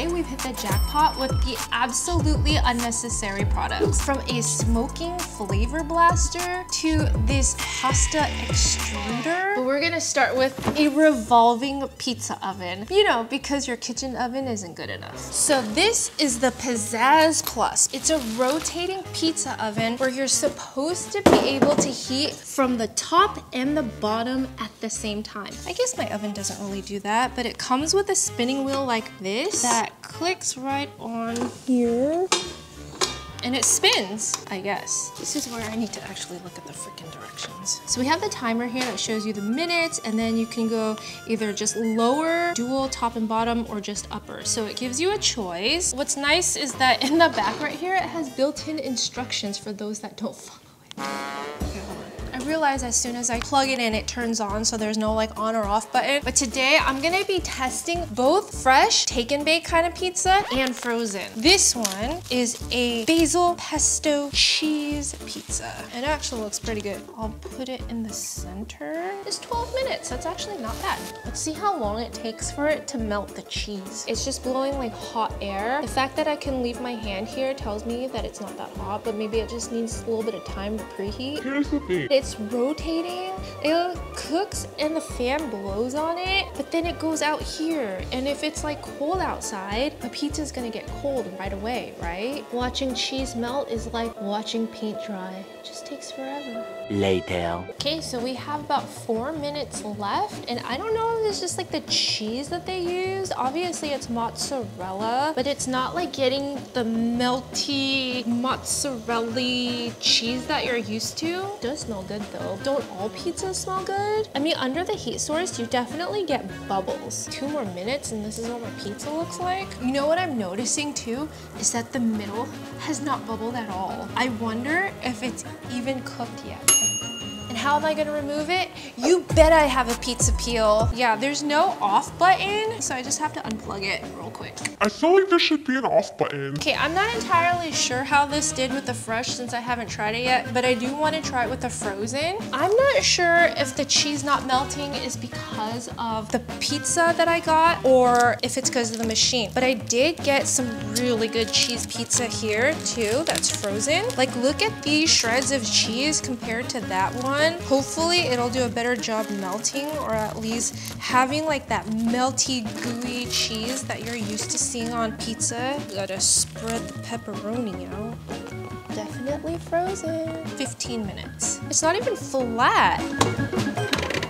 Today we've hit the jackpot with the absolutely unnecessary products. From a smoking flavor blaster to this pasta extruder. But we're gonna start with a revolving pizza oven. You know, because your kitchen oven isn't good enough. So this is the Pizzazz Plus. It's a rotating pizza oven where you're supposed to be able to heat from the top and the bottom at the same time. I guess my oven doesn't really do that, but it comes with a spinning wheel like this that clicks right on here. And it spins, I guess. This is where I need to actually look at the freaking directions. So we have the timer here that shows you the minutes, and then you can go either just lower, dual, top and bottom, or just upper. So it gives you a choice. What's nice is that in the back right here, it has built-in instructions for those that don't follow it. Okay, hold on. I realize as soon as I plug it in, it turns on, so there's no like on or off button. But today I'm gonna be testing both fresh, take and bake kind of pizza and frozen. This one is a basil pesto cheese pizza. It actually looks pretty good. I'll put it in the center. It's 12 minutes, that's actually not bad. Let's see how long it takes for it to melt the cheese. It's just blowing like hot air. The fact that I can leave my hand here tells me that it's not that hot, but maybe it just needs a little bit of time to preheat. Here's the thing. It's rotating, it cooks and the fan blows on it, but then it goes out here. And if it's like cold outside, the pizza's gonna get cold right away, right? Watching cheese melt is like watching paint dry. It just takes forever. Later. Okay, so we have about 4 minutes left, and I don't know if it's just like the cheese that they used. Obviously it's mozzarella, but it's not like getting the melty mozzarella cheese that you're used to. It does smell good though. Don't all pizzas smell good? I mean, under the heat source, you definitely get bubbles. 2 more minutes and this is what my pizza looks like. You know what I'm noticing too? Is that the middle has not bubbled at all. I wonder if it's even cooked yet. And how am I gonna remove it? You bet I have a pizza peel. Yeah, there's no off button, so I just have to unplug it real quick. I feel like there should be an off button. Okay, I'm not entirely sure how this did with the fresh since I haven't tried it yet, but I do want to try it with the frozen. I'm not sure if the cheese not melting is because of the pizza that I got or if it's because of the machine. But I did get some really good cheese pizza here too that's frozen. Like, look at these shreds of cheese compared to that one. Hopefully it'll do a better job melting, or at least having like that melty gooey cheese that you're used to seeing on pizza. You gotta spread the pepperoni out. Definitely frozen. 15 minutes. It's not even flat.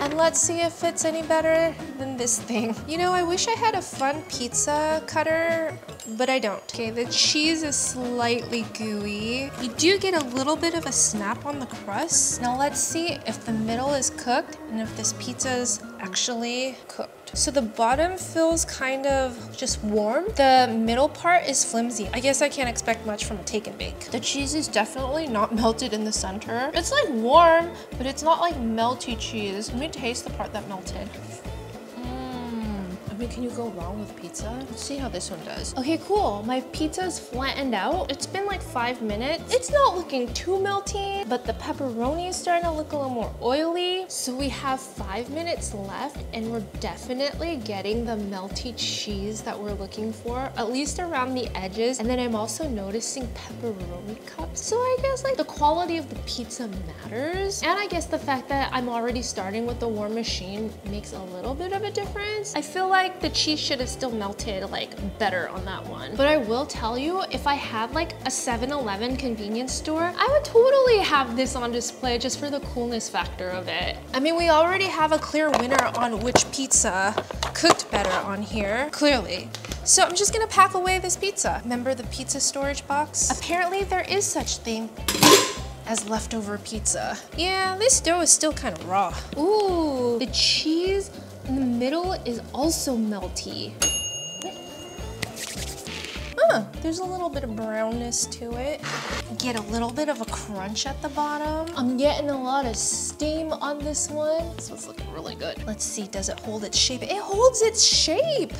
And let's see if it's any better than this thing. You know, I wish I had a fun pizza cutter, but I don't. Okay, the cheese is slightly gooey. You do get a little bit of a snap on the crust. Now let's see if the middle is cooked and if this pizza is actually cooked. So the bottom feels kind of just warm. The middle part is flimsy. I guess I can't expect much from a take and bake. The cheese is definitely not melted in the center. It's like warm, but it's not like melty cheese. Let me taste the part that melted. I mean, can you go wrong with pizza? Let's see how this one does. Okay, cool. My pizza's flattened out. It's been like 5 minutes. It's not looking too melty, but the pepperoni is starting to look a little more oily. So we have 5 minutes left, and we're definitely getting the melty cheese that we're looking for, at least around the edges. And then I'm also noticing pepperoni cups. So I guess like the quality of the pizza matters. And I guess the fact that I'm already starting with the warm machine makes a little bit of a difference. I feel like the cheese should have still melted like better on that one. But I will tell you, if I had like a 7-Eleven convenience store, I would totally have this on display just for the coolness factor of it. I mean, we already have a clear winner on which pizza cooked better on here, clearly. So I'm just gonna pack away this pizza. Remember the pizza storage box? Apparently there is such thing as leftover pizza. Yeah, this dough is still kind of raw. Ooh, the cheese in the middle is also melty. There's a little bit of brownness to it. Get a little bit of a crunch at the bottom. I'm getting a lot of steam on this one. This one's looking really good. Let's see, does it hold its shape? It holds its shape.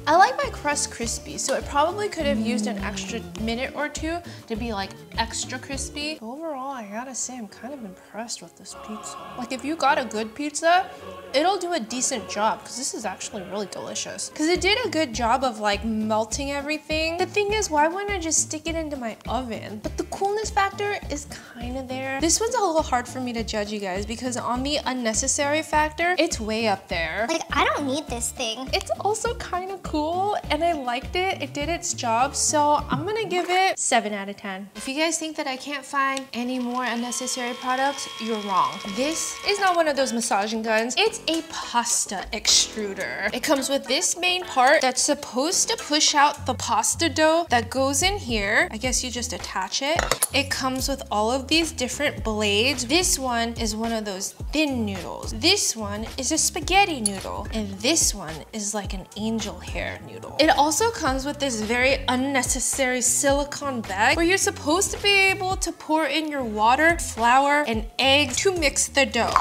I like my crust crispy, so it probably could have used an extra minute or two to be like extra crispy. Overall, I gotta say I'm kind of impressed with this pizza. Like if you got a good pizza, it'll do a decent job because this is actually really delicious. Because it did a good job of like melting everything. The thing is, why wouldn't I just stick it into my oven? But the coolness factor is kind of there. This one's a little hard for me to judge, you guys, because on the unnecessary factor, it's way up there. Like, I don't need this thing. It's also kind of cool and I liked it. It did its job. So I'm gonna give it 7 out of 10. If you guys think that I can't find any more unnecessary products, you're wrong. This is not one of those massaging guns. It's a pasta extruder. It comes with this main part that's supposed to push out the pasta dough that goes in here. I guess you just attach it. It comes with all of these different blades. This one is one of those thin noodles. This one is a spaghetti noodle. And this one is like an angel hair noodle. It also comes with this very unnecessary silicone bag where you're supposed to be able to pour in your water, flour, and eggs to mix the dough.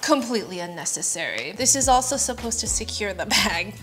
Completely unnecessary. This is also supposed to secure the bag.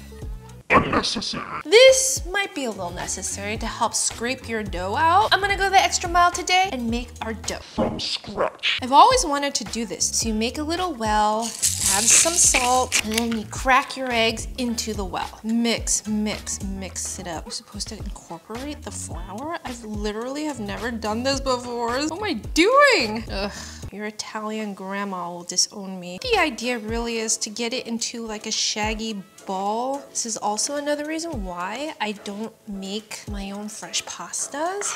Unnecessary. This might be a little necessary to help scrape your dough out. I'm gonna go the extra mile today and make our dough From scratch. I've always wanted to do this. So you make a little well, add some salt, and then you crack your eggs into the well. Mix, mix, mix it up. You're supposed to incorporate the flour. I've literally have never done this before. What am I doing? Ugh. Your Italian grandma will disown me. The idea really is to get it into like a shaggy ball. This is also another reason why I don't make my own fresh pastas.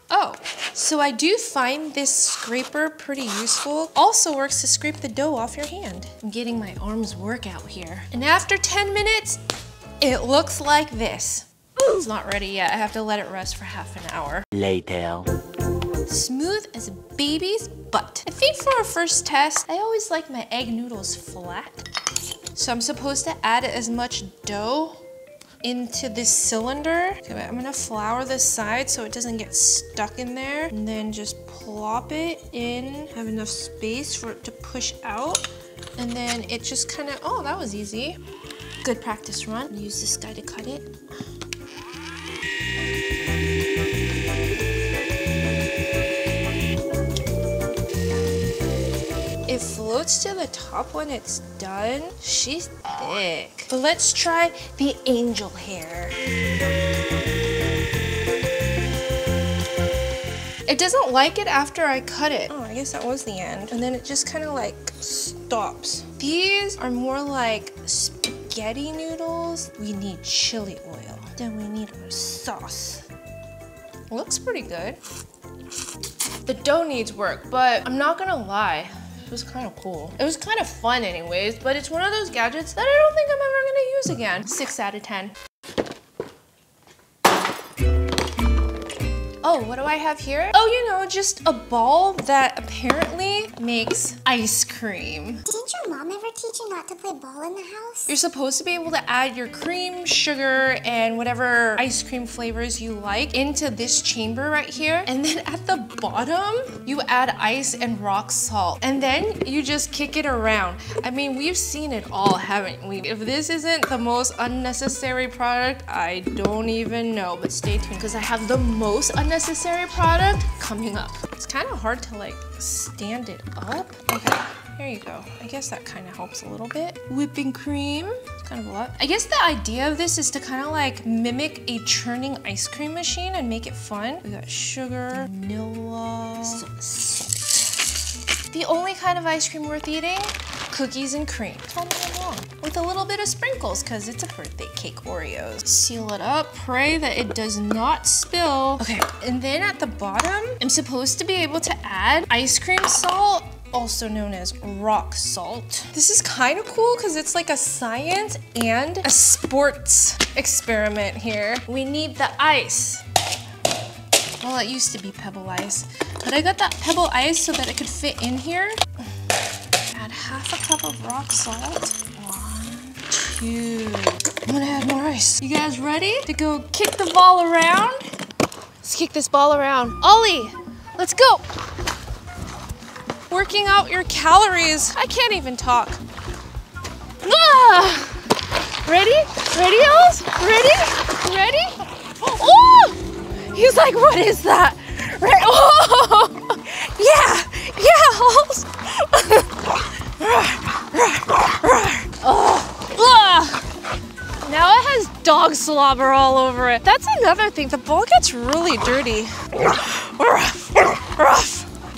Oh, so I do find this scraper pretty useful. Also works to scrape the dough off your hand. I'm getting my arms work out here. And after 10 minutes, it looks like this. It's not ready yet. I have to let it rest for half an hour. Later. Smooth as a baby's butt. I think for a first test, I always like my egg noodles flat. So I'm supposed to add as much dough into this cylinder. Okay, I'm gonna flour this side so it doesn't get stuck in there. And then just plop it in, have enough space for it to push out. And then it just kind of, oh, that was easy. Good practice run. Use this guy to cut it. It floats to the top when it's done. She's thick. But let's try the angel hair. It doesn't like it after I cut it. Oh, I guess that was the end. And then it just kind of like stops. These are more like spaghetti noodles. We need chili oil. Then we need our sauce. Looks pretty good. The dough needs work, but I'm not gonna lie. It was kind of cool. It was kind of fun anyways, but it's one of those gadgets that I don't think I'm ever gonna use again. 6 out of 10. Oh, what do I have here? Oh, you know, just a ball that apparently makes ice cream. Didn't your mom ever teach you not to play ball in the house? You're supposed to be able to add your cream, sugar, and whatever ice cream flavors you like into this chamber right here. And then at the bottom, you add ice and rock salt. And then you just kick it around. I mean, we've seen it all, haven't we? If this isn't the most unnecessary product, I don't even know. But stay tuned, because I have the most unnecessary product coming up. It's kind of hard to like stand it up. Okay, here you go. I guess that kind of helps a little bit. Whipping cream, it's kind of a lot. I guess the idea of this is to kind of like mimic a churning ice cream machine and make it fun. We got sugar, vanilla, some salt. The only kind of ice cream worth eating, cookies and cream. Tell me I'm wrong. With a little bit of sprinkles, because it's a birthday cake Oreos. Seal it up, pray that it does not spill. Okay, and then at the bottom, I'm supposed to be able to add ice cream salt, also known as rock salt. This is kind of cool because it's like a science and a sports experiment here. We need the ice. Well, it used to be pebble ice, but I got that pebble ice so that it could fit in here. Add half a cup of rock salt. 1, 2. I'm gonna add more ice. You guys ready to go kick the ball around? Let's kick this ball around. Ollie, let's go. Working out your calories. I can't even talk. Ah! Ready? Ready, Els? Ready? Ready? Oh! He's like, what is that? Right? Oh! Yeah! Yeah, Els! Now it has dog slobber all over it. That's another thing. The ball gets really dirty.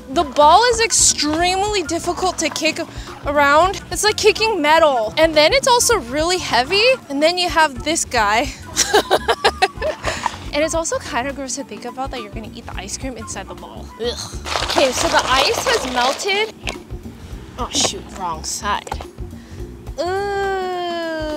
The ball is extremely difficult to kick around. It's like kicking metal. And then it's also really heavy. And then you have this guy. And it's also kind of gross to think about that you're gonna eat the ice cream inside the ball. Ugh. Okay, so the ice has melted. Oh shoot, wrong side.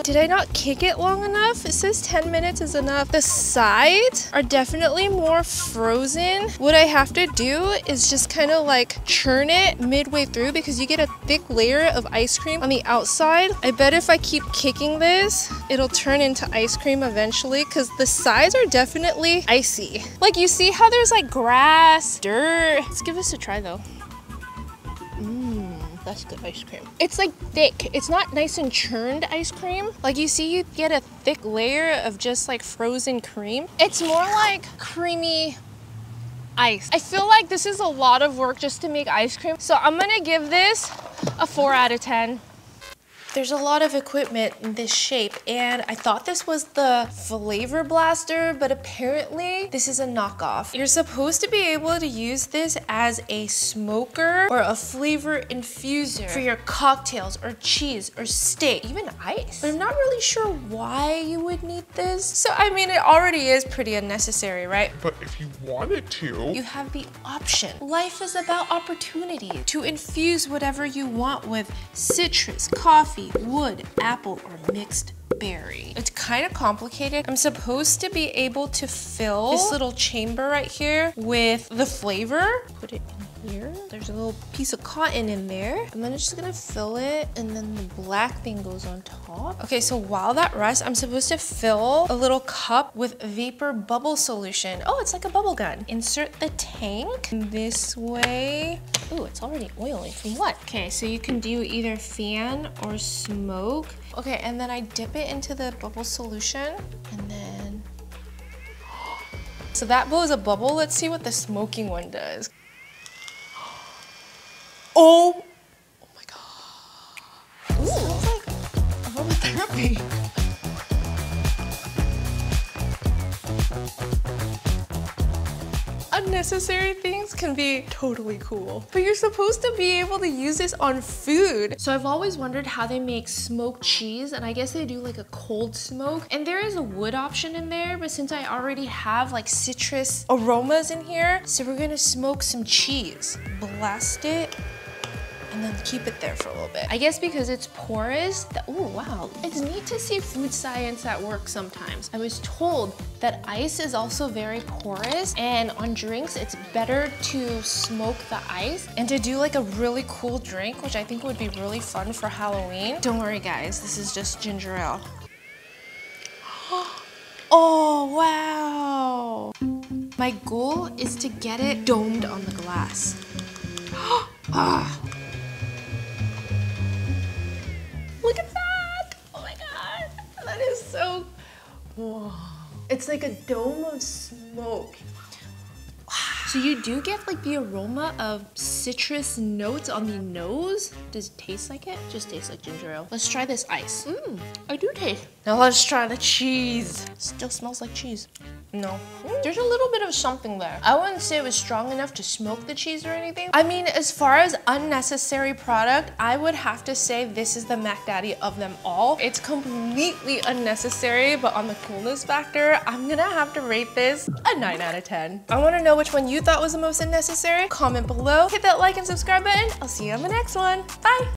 Did I not kick it long enough? It says 10 minutes is enough. The sides are definitely more frozen. What I have to do is just kind of like churn it midway through because you get a thick layer of ice cream on the outside. I bet if I keep kicking this, it'll turn into ice cream eventually because the sides are definitely icy. Like you see how there's like grass, dirt. Let's give this a try though. That's good ice cream. It's like thick. It's not nice and churned ice cream. Like you see, you get a thick layer of just like frozen cream. It's more like creamy ice. I feel like this is a lot of work just to make ice cream. So I'm gonna give this a 4 out of 10. There's a lot of equipment in this shape, and I thought this was the flavor blaster, but apparently this is a knockoff. You're supposed to be able to use this as a smoker or a flavor infuser for your cocktails or cheese or steak, even ice. But I'm not really sure why you would need this. So I mean, it already is pretty unnecessary, right? But if you wanted to, You have the option. Life is about opportunity to infuse whatever you want with citrus, coffee, wood, apple, or mixed berry. It's kind of complicated. I'm supposed to be able to fill this little chamber right here with the flavor. Put it in here. There's a little piece of cotton in there. And then I'm just gonna fill it, and then the black thing goes on top. Okay, so while that rests, I'm supposed to fill a little cup with vapor bubble solution. Oh, it's like a bubble gun. Insert the tank this way. Ooh, it's already oily. From what? Okay, so you can do either fan or smoke. Okay, and then I dip it into the bubble solution, and then... So that blows a bubble. Let's see what the smoking one does. Oh my God. Ooh, sounds like aromatherapy. Unnecessary things can be totally cool, but you're supposed to be able to use this on food. So I've always wondered how they make smoked cheese, and I guess they do like a cold smoke, and there is a wood option in there, but since I already have like citrus aromas in here, so we're gonna smoke some cheese. Blast it, and then keep it there for a little bit. I guess because it's porous, oh wow. It's neat to see food science at work sometimes. I was told that ice is also very porous, and on drinks, it's better to smoke the ice and to do like a really cool drink, which I think would be really fun for Halloween. Don't worry guys, this is just ginger ale. Oh, wow. My goal is to get it domed on the glass. Look at that! Oh my God, that is so, whoa. It's like a dome of smoke. So you do get like the aroma of citrus notes on the nose. Does it taste like it? Just tastes like ginger ale. Let's try this ice. I do taste. Now let's try the cheese. Still smells like cheese. No. There's a little bit of something there. I wouldn't say it was strong enough to smoke the cheese or anything. I mean, as far as unnecessary product, I would have to say this is the Mac Daddy of them all. It's completely unnecessary, but on the coolness factor, I'm gonna have to rate this a 9 out of 10. I wanna know which one you thought was the most unnecessary. Comment below, hit that like and subscribe button. I'll see you on the next one. Bye.